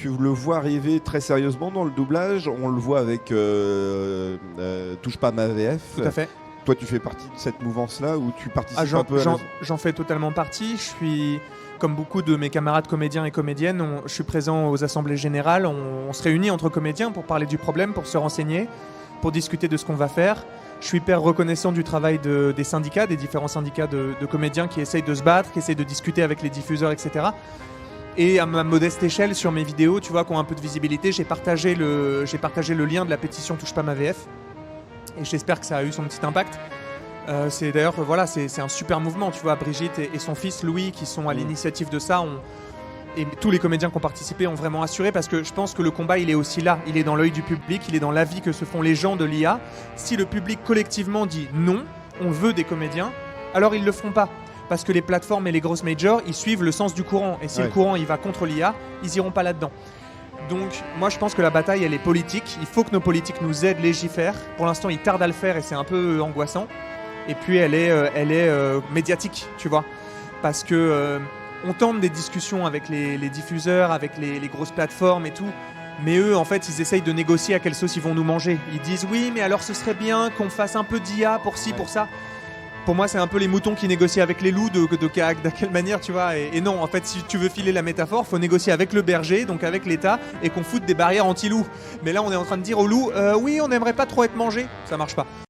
Tu le vois arriver très sérieusement dans le doublage. On le voit avec Touche pas ma VF. Tout à fait. Toi, tu fais partie de cette mouvance-là où tu participes Ah, un peu à j'en fais totalement partie. Je suis, comme beaucoup de mes camarades comédiens et comédiennes, je suis présent aux assemblées générales. On se réunit entre comédiens pour parler du problème, pour se renseigner, pour discuter de ce qu'on va faire. Je suis hyper reconnaissant du travail des syndicats, des différents syndicats de comédiens qui essayent de se battre, qui essayent de discuter avec les diffuseurs, etc. Et à ma modeste échelle, sur mes vidéos, tu vois, qui ont un peu de visibilité, j'ai partagé le lien de la pétition Touche pas ma VF. Et j'espère que ça a eu son petit impact. C'est d'ailleurs, voilà, c'est un super mouvement, tu vois. Brigitte et son fils Louis, qui sont à l'initiative de ça, et tous les comédiens qui ont participé ont vraiment assuré, parce que je pense que le combat, il est aussi là. Il est dans l'œil du public, il est dans l'avis que se font les gens de l'IA. Si le public collectivement dit non, on veut des comédiens, alors ils le feront pas. Parce que les plateformes et les grosses majors, ils suivent le sens du courant. Et si le courant, il va contre l'IA, ils iront pas là-dedans. Donc, moi, je pense que la bataille, elle est politique. Il faut que nos politiques nous aident, légifèrent. Pour l'instant, ils tardent à le faire et c'est un peu angoissant. Et puis, elle est médiatique, tu vois. Parce que on tente des discussions avec les diffuseurs, avec les grosses plateformes et tout. Mais eux, en fait, ils essayent de négocier à quelle sauce ils vont nous manger. Ils disent oui, mais alors ce serait bien qu'on fasse un peu d'IA pour ci, pour ça. Pour moi, c'est un peu les moutons qui négocient avec les loups, de quelle manière, tu vois. Et non, en fait, si tu veux filer la métaphore, faut négocier avec le berger, donc avec l'État, et qu'on foute des barrières anti-loups. Mais là, on est en train de dire aux loups, oui, on n'aimerait pas trop être mangé. Ça marche pas.